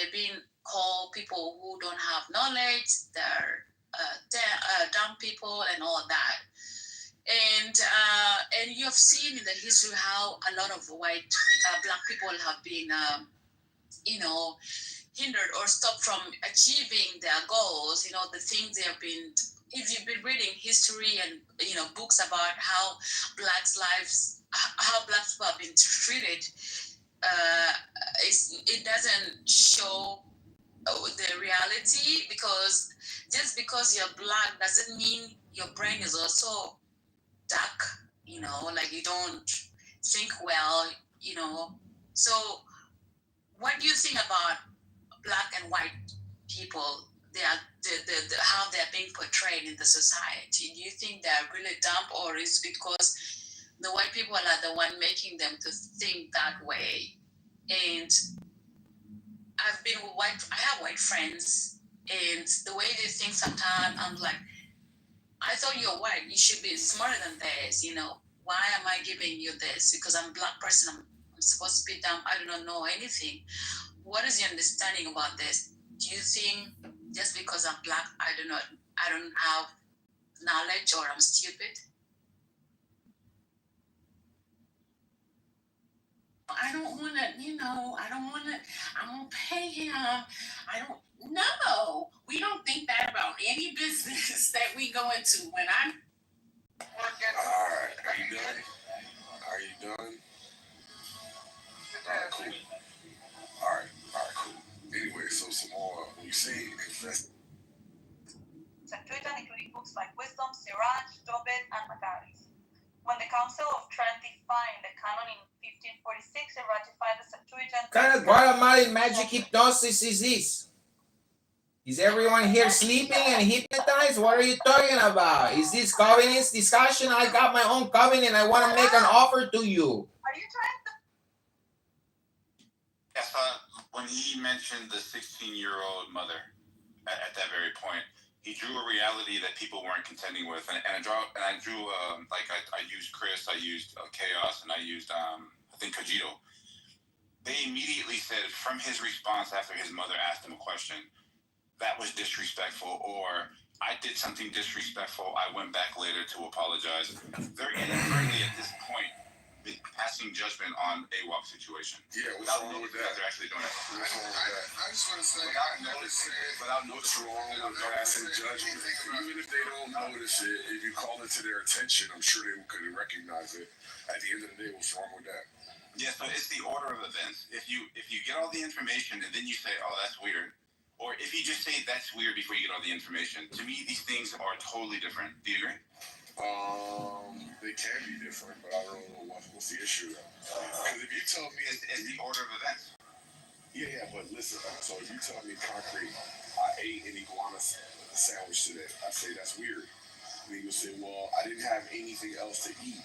they're being called people who don't have knowledge, they're dumb people and all that. And you have seen in the history how a lot of white black people have been hindered or stopped from achieving their goals. The things they have been. If you've been reading history and books about how how black people have been treated, it doesn't show the reality, because just because you're black doesn't mean your brain is also dark. Like you don't think well. So what do you think about black and white people? They are how they're being portrayed in the society. Do you think they're really dumb, or is it because the white people are the one making them to think that way? And I have white friends, and the way they think sometimes, I'm like, I thought you're white. You should be smarter than this. Why am I giving you this? Because I'm a black person. I'm supposed to be dumb. I do not know anything. What is your understanding about this? Do you think just because I'm black, I don't have knowledge, or I'm stupid? I don't want to, I'm going to pay him. No, we don't think that about any business that we go into. When I'm working. All right, are you done? Are you done? All right, cool. All right, cool. Anyway, so some more, you say invest. Septuagint, including books like Wisdom, Sirach, Tobit, and Maccabees. When the Council of Trent defined the canon in 1546 and ratified the Septuagint... What kind of Guatemalan magic hypnosis is this? Is everyone here sleeping and hypnotized? What are you talking about? Is this covenants discussion? I got my own covenant. I want to make an offer to you. Are you trying to... Yes, when he mentioned the 16-year-old mother at that very point, he drew a reality that people weren't contending with, and I drew I used Chris, I used Chaos, and I used I think Cogito. They immediately said from his response after his mother asked him a question, that was disrespectful, or I did something disrespectful. I went back later to apologize. They're inadvertently at this point passing judgment on AWOP situation. Yeah, what's wrong with that? They're actually doing it. What's wrong with that? I just want to say, I never said what's wrong with passing judgment. Even if they don't notice it, if you call it to their attention, I'm sure they could recognize it. At the end of the day, what's wrong with that? Yes, but it's the order of events. If you get all the information and then you say, oh, that's weird, or if you just say that's weird before you get all the information, to me, these things are totally different. Do you agree? They can be different, but I don't know what's the issue though. Because if you tell me it's the order of events. Yeah, but listen. So if you tell me concrete, I ate an iguana sandwich today, I say that's weird. And then you'll say, well, I didn't have anything else to eat.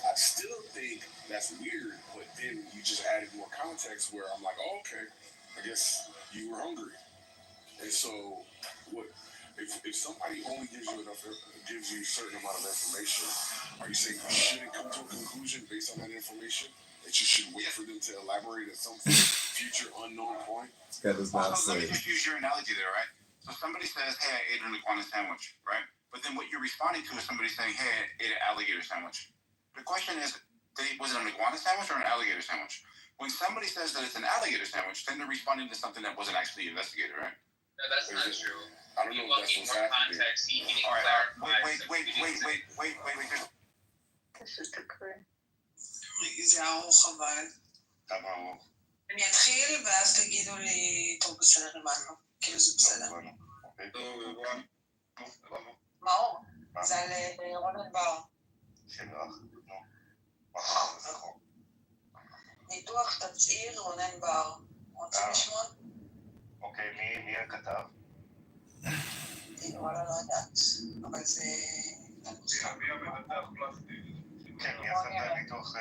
I still think that's weird, but then you just added more context where I'm like, oh, okay, I guess you were hungry. And so what? If somebody only gives you a certain amount of information, are you saying you shouldn't come to a conclusion based on that information? That you should wait for them to elaborate at some future unknown point? That is not let me safe. just use your analogy there, right? So somebody says, hey, I ate an iguana sandwich, right? But then what you're responding to is somebody saying, hey, I ate an alligator sandwich. The question is, was it an iguana sandwich or an alligator sandwich? When somebody says that it's an alligator sandwich, then they're responding to something that wasn't actually investigated, right? No, that's not true. I don't know if that's what's happening. All right. Wait. פשוט תקריא. זה ארוך חבל. כמה ארוך? אני אתחיל ואז תגידו לי, טוב בסדר, הבנו. כאילו זה בסדר. מאור, זה על רונן בר. שלך, ניתוח תצעיר רונן בר. רוצים לשמוע? אוקיי, מי הכתב? וואלה, לא יודעת. אבל זה... מי המנתח פלסטי? כן, מי עשה את הניתוח?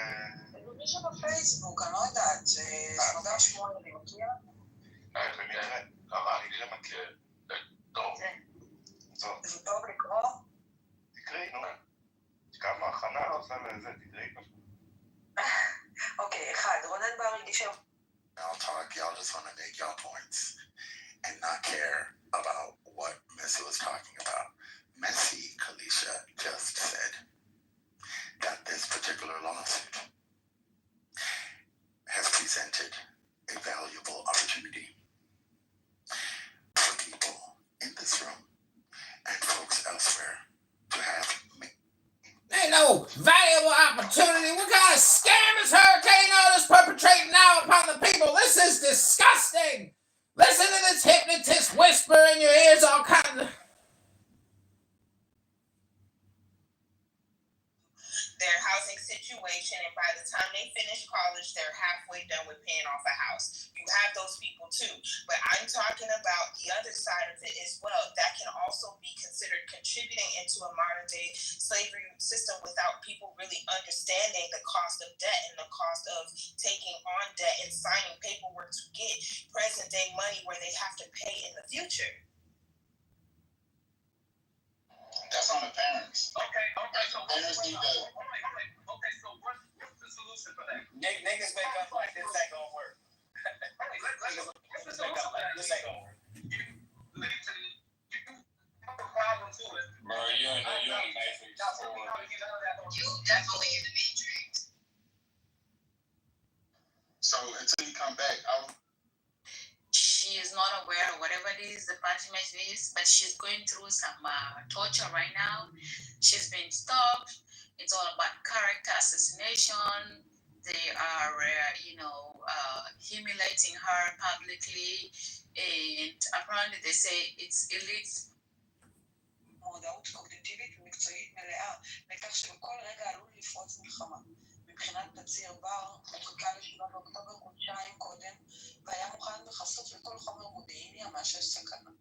מישהו בפייסבוק, אני לא יודעת. זה מגע 8, אני מכיר? במקרה מכיר. טוב. זה טוב לקרוא? תקראי, נו. כמה הכנה, עושה לזה, תקראי. אוקיי, 1. רונן בר הגיש... I'll talk, y'all just want to make y'all points. not care about what Messi was talking about. Messi, Kalisha, just said that this particular lawsuit has presented a valuable opportunity for people in this room and folks elsewhere to have. Ain't no valuable opportunity. What kind of scam is Hurricane Otis perpetrating now upon the people? This is disgusting. Listen to this hypnotist whisper in your ears all kinds of... Their housing situation, and by the time they finish college, they're halfway done with paying off a house. You have those people too, but I'm talking about the other side of it as well. That can also be considered contributing into a modern day slavery system without people really understanding the cost of debt and the cost of taking on debt and signing paperwork to get present day money where they have to pay in the future. That's on the parents. Okay, so parents need to. Okay, so what's the solution for that? Niggas make up like this ain't gonna work. What's the solution for that? This ain't gonna work. You have a problem to it. Bro, you're in the matrix. You definitely in the matrix. So until you come back, she is not aware of whatever it is the punishment is, but she's going through some torture right now. She's been stopped. It's all about character assassination. They are, humiliating her publicly, and apparently they say it's elite. מודעות קוגניטיבית ומקצועית מלאה לכך שבכל רגע עלול לפרוץ מלחמה. מבחינת תצהיר בר, הוא חיכה ל7 באוקטובר חודשיים קודם, והיה מוכן בחשוף לכל חומר מודיעיני המאשש סכנה.